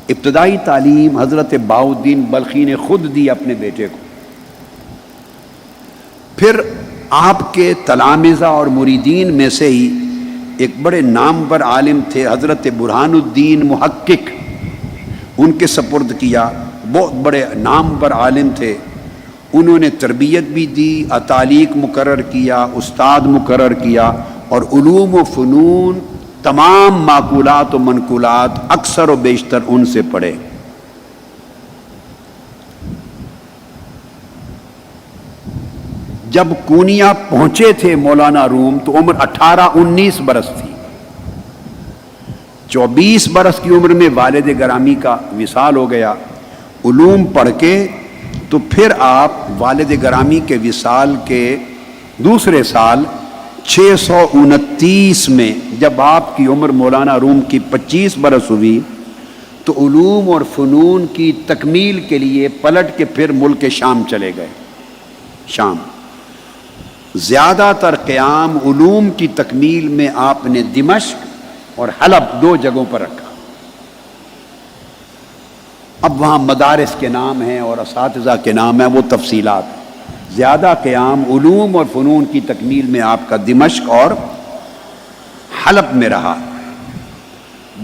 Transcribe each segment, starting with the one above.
ابتدائی تعلیم حضرت بہاؤالدین بلخی نے خود دی اپنے بیٹے کو. پھر آپ کے تلامذہ اور مریدین میں سے ہی ایک بڑے نامور عالم تھے حضرت برہان الدین محقق، ان کے سپرد کیا. بہت بڑے نامور عالم تھے، انہوں نے تربیت بھی دی، اتالیق مقرر کیا، استاد مقرر کیا، اور علوم و فنون تمام معقولات و منقولات اکثر و بیشتر ان سے پڑھے. جب کونیا پہنچے تھے مولانا روم تو عمر 18-19 برس تھی. 24 برس کی عمر میں والد گرامی کا وصال ہو گیا. علوم پڑھ کے تو پھر آپ والد گرامی کے وصال کے دوسرے سال 629 میں جب آپ کی عمر مولانا روم کی 25 برس ہوئی تو علوم اور فنون کی تکمیل کے لیے پلٹ کے پھر ملک شام چلے گئے. شام زیادہ تر قیام علوم کی تکمیل میں آپ نے دمشق اور حلب 2 جگہوں پر رکھا. اب وہاں مدارس کے نام ہیں اور اساتذہ کے نام ہیں، وہ تفصیلات. زیادہ قیام علوم اور فنون کی تکمیل میں آپ کا دمشق اور حلب میں رہا.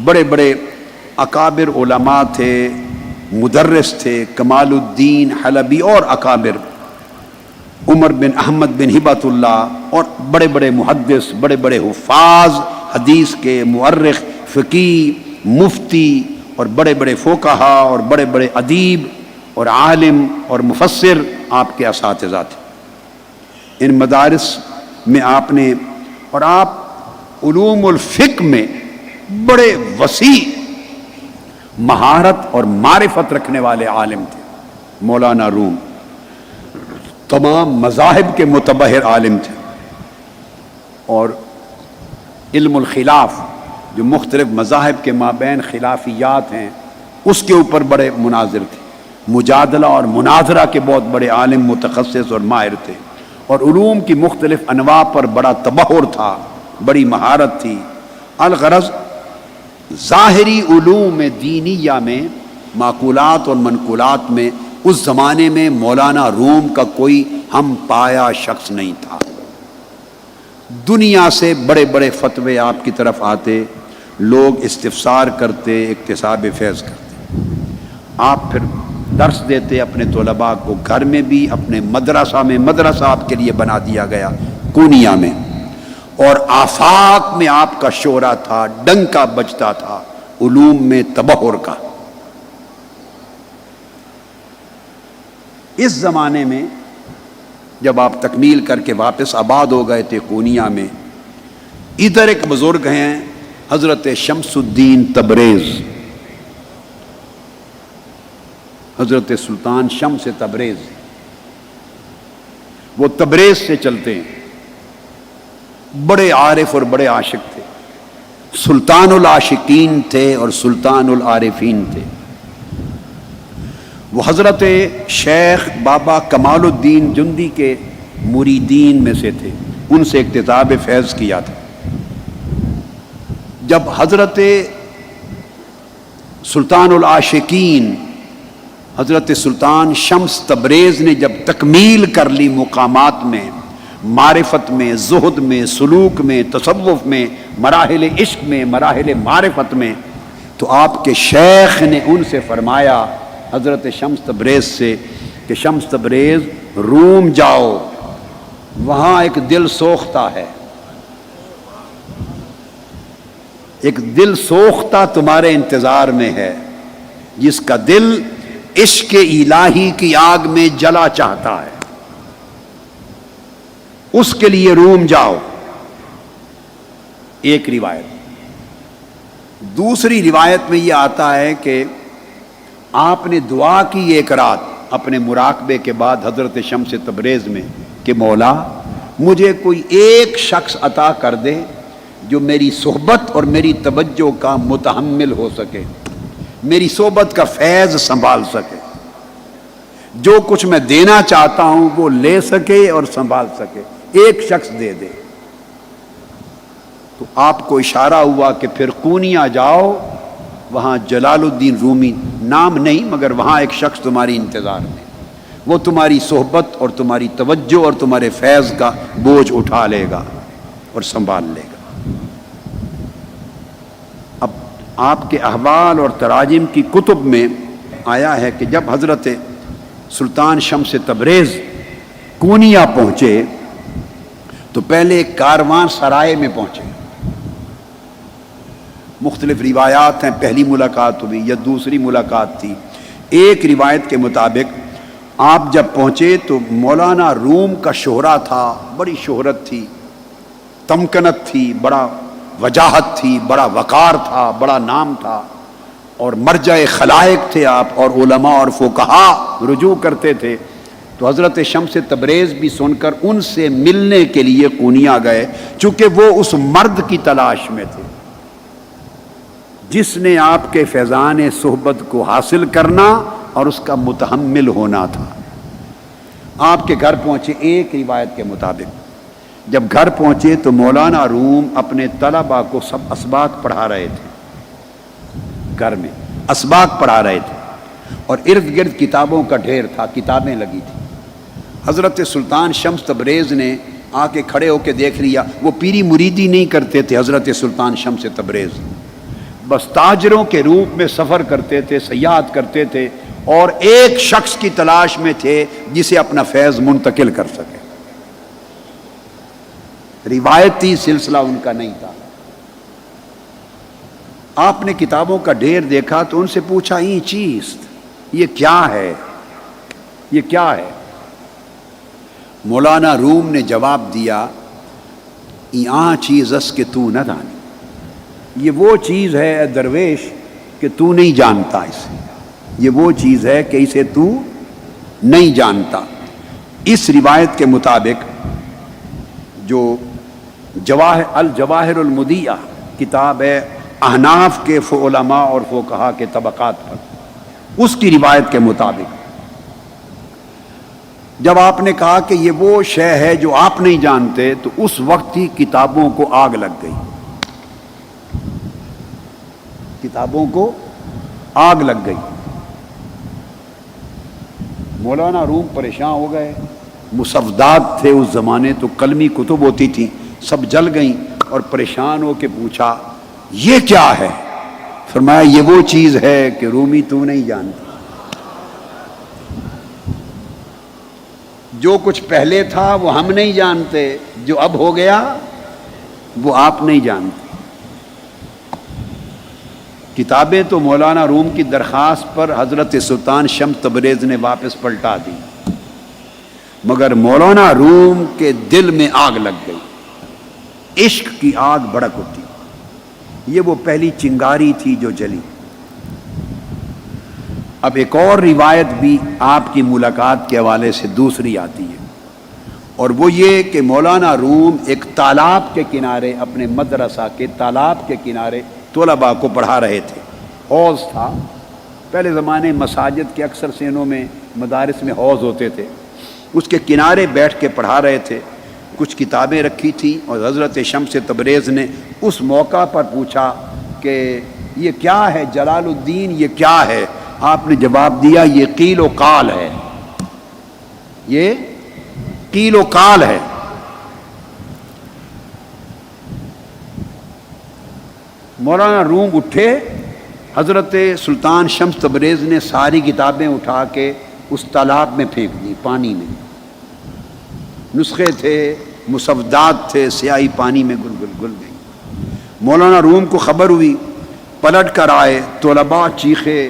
بڑے بڑے اکابر علماء تھے، مدرس تھے، کمال الدین حلبی اور اکابر، عمر بن احمد بن ہبت اللہ، اور بڑے بڑے محدث، بڑے بڑے حفاظ حدیث کے، مؤرخ، فقیہ، مفتی، اور بڑے بڑے فقہا اور بڑے بڑے ادیب اور عالم اور مفسر آپ کے اساتذہ تھے. ان مدارس میں آپ نے، اور آپ علوم الفقہ میں بڑے وسیع مہارت اور معرفت رکھنے والے عالم تھے. مولانا روم تمام مذاہب کے متبحر عالم تھے، اور علم الخلاف جو مختلف مذاہب کے مابین خلافیات ہیں اس کے اوپر بڑے مناظر تھے. مجادلہ اور مناظرہ کے بہت بڑے عالم، متخصص اور ماہر تھے، اور علوم کی مختلف انواع پر بڑا تبحر تھا، بڑی مہارت تھی. الغرض ظاہری علوم دینیہ میں، معقولات اور منقولات میں اس زمانے میں مولانا روم کا کوئی ہم پایا شخص نہیں تھا. دنیا سے بڑے بڑے فتوے آپ کی طرف آتے، لوگ استفسار کرتے، اکتساب فیض کرتے. آپ پھر درس دیتے اپنے طلباء کو، گھر میں بھی، اپنے مدرسہ میں. مدرسہ آپ کے لیے بنا دیا گیا کونیا میں، اور آفاق میں آپ کا شعرا تھا، ڈنکا بجتا تھا علوم میں تبحر کا. اس زمانے میں جب آپ تکمیل کر کے واپس آباد ہو گئے تھے کونیا میں، ادھر ایک بزرگ ہیں حضرت شمس الدین تبریز، حضرت سلطان شمس تبریز. وہ تبریز سے چلتے ہیں، بڑے عارف اور بڑے عاشق تھے، سلطان العاشقین تھے اور سلطان العارفین تھے. وہ حضرت شیخ بابا کمال الدین جندی کے مریدین میں سے تھے، ان سے اکتساب فیض کیا تھا. جب حضرت سلطان العاشقین حضرت سلطان شمس تبریز نے جب تکمیل کر لی مقامات میں، معرفت میں، زہد میں، سلوک میں، تصوف میں، مراحل عشق میں، مراحل معرفت میں، تو آپ کے شیخ نے ان سے فرمایا، حضرت شمس تبریز سے، کہ شمس تبریز روم جاؤ، وہاں ایک دل سوختہ ہے، ایک دل سوختہ تمہارے انتظار میں ہے، جس کا دل عشق الہی کی آگ میں جلا چاہتا ہے، اس کے لیے روم جاؤ. ایک روایت. دوسری روایت میں یہ آتا ہے کہ آپ نے دعا کی ایک رات اپنے مراقبے کے بعد حضرت شمس تبریز میں کہ مولا مجھے کوئی ایک شخص عطا کر دے جو میری صحبت اور میری توجہ کا متحمل ہو سکے، میری صحبت کا فیض سنبھال سکے، جو کچھ میں دینا چاہتا ہوں وہ لے سکے اور سنبھال سکے، ایک شخص دے دے. تو آپ کو اشارہ ہوا کہ پھر کونیا جاؤ وہاں جلال الدین رومی نام نہیں مگر وہاں ایک شخص تمہاری انتظار میں، وہ تمہاری صحبت اور تمہاری توجہ اور تمہارے فیض کا بوجھ اٹھا لے گا اور سنبھال لے گا۔ اب آپ کے احوال اور تراجم کی کتب میں آیا ہے کہ جب حضرت سلطان شمس تبریز کونیا پہنچے تو پہلے ایک کاروان سرائے میں پہنچے۔ مختلف روایات ہیں، پہلی ملاقات ہوئی یا دوسری ملاقات تھی۔ ایک روایت کے مطابق آپ جب پہنچے تو مولانا روم کا شہرہ تھا، بڑی شہرت تھی، تمکنت تھی، بڑا وجاہت تھی، بڑا وقار تھا، بڑا نام تھا، اور مرجع خلائق تھے آپ، اور علماء اور فقہا رجوع کرتے تھے۔ تو حضرت شمس تبریز بھی سن کر ان سے ملنے کے لیے کونیا گئے، چونکہ وہ اس مرد کی تلاش میں تھے جس نے آپ کے فیضان صحبت کو حاصل کرنا اور اس کا متحمل ہونا تھا۔ آپ کے گھر پہنچے، ایک روایت کے مطابق جب گھر پہنچے تو مولانا روم اپنے طلباء کو سب اسباق پڑھا رہے تھے، گھر میں اسباق پڑھا رہے تھے، اور ارد گرد کتابوں کا ڈھیر تھا، کتابیں لگی تھی۔ حضرت سلطان شمس تبریز نے آ کے کھڑے ہو کے دیکھ لیا، وہ پیری مریدی نہیں کرتے تھے حضرت سلطان شمس تبریز، بس تاجروں کے روپ میں سفر کرتے تھے، سیاحت کرتے تھے، اور ایک شخص کی تلاش میں تھے جسے اپنا فیض منتقل کر سکے۔ روایتی سلسلہ ان کا نہیں تھا۔ آپ نے کتابوں کا ڈھیر دیکھا تو ان سے پوچھا، یہ چیز یہ کیا ہے، یہ کیا ہے؟ مولانا روم نے جواب دیا، یہاں چیز اس کے تو نہ جانی، یہ وہ چیز ہے اے درویش کہ تو نہیں جانتا اسے، یہ وہ چیز ہے کہ اسے تو نہیں جانتا۔ اس روایت کے مطابق جو الجواہر المضیہ کتاب ہے احناف کے علماء اور فقہا کے طبقات پر، اس کی روایت کے مطابق جب آپ نے کہا کہ یہ وہ شے ہے جو آپ نہیں جانتے تو اس وقت ہی کتابوں کو آگ لگ گئی، کتابوں کو آگ لگ گئی۔ مولانا روم پریشان ہو گئے، مصودات تھے اس زمانے تو قلمی کتب ہوتی تھیں، سب جل گئیں، اور پریشان ہو کے پوچھا یہ کیا ہے؟ فرمایا یہ وہ چیز ہے کہ رومی تو نہیں جانتی، جو کچھ پہلے تھا وہ ہم نہیں جانتے، جو اب ہو گیا وہ آپ نہیں جانتے۔ کتابیں تو مولانا روم کی درخواست پر حضرت سلطان شمس تبریز نے واپس پلٹا دی، مگر مولانا روم کے دل میں آگ لگ گئی، عشق کی آگ بھڑک اٹھی، یہ وہ پہلی چنگاری تھی جو جلی۔ اب ایک اور روایت بھی آپ کی ملاقات کے حوالے سے دوسری آتی ہے، اور وہ یہ کہ مولانا روم ایک تالاب کے کنارے، اپنے مدرسہ کے تالاب کے کنارے طلباء کو پڑھا رہے تھے۔ حوض تھا، پہلے زمانے مساجد کے اکثر سینوں میں مدارس میں حوض ہوتے تھے، اس کے کنارے بیٹھ کے پڑھا رہے تھے، کچھ کتابیں رکھی تھیں، اور حضرت شمس تبریز نے اس موقع پر پوچھا کہ یہ کیا ہے جلال الدین، یہ کیا ہے؟ آپ نے جواب دیا یہ قیل و قال ہے، یہ قیل و قال ہے۔ مولانا روم اٹھے، حضرت سلطان شمس تبریز نے ساری کتابیں اٹھا کے اس تالاب میں پھینک دی، پانی میں، نسخے تھے، مصودات تھے، سیاہی پانی میں گل گئی۔ مولانا روم کو خبر ہوئی، پلٹ کر آئے، طلباء چیخے،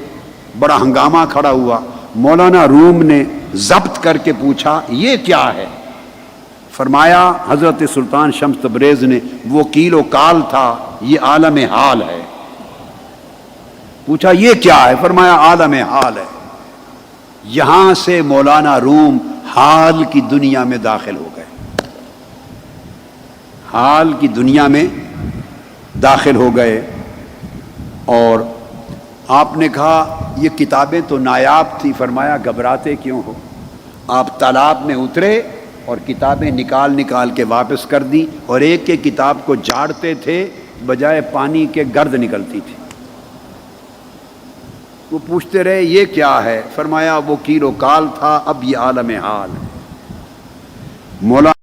بڑا ہنگامہ کھڑا ہوا۔ مولانا روم نے ضبط کر کے پوچھا یہ کیا ہے؟ فرمایا حضرت سلطان شمس تبریز نے وہ قیل و قال تھا، یہ عالم حال ہے۔ پوچھا یہ کیا ہے؟ فرمایا عالم حال ہے۔ یہاں سے مولانا روم حال کی دنیا میں داخل ہو گئے، حال کی دنیا میں داخل ہو گئے۔ اور آپ نے کہا یہ کتابیں تو نایاب تھی، فرمایا گھبراتے کیوں ہو؟ آپ تالاب میں اترے اور کتابیں نکال کے واپس کر دی، اور ایک ایک کتاب کو جھاڑتے تھے، بجائے پانی کے گرد نکلتی تھی۔ وہ پوچھتے رہے یہ کیا ہے؟ فرمایا وہ کیل و کال تھا، اب یہ عالم حال ہے۔ مولانا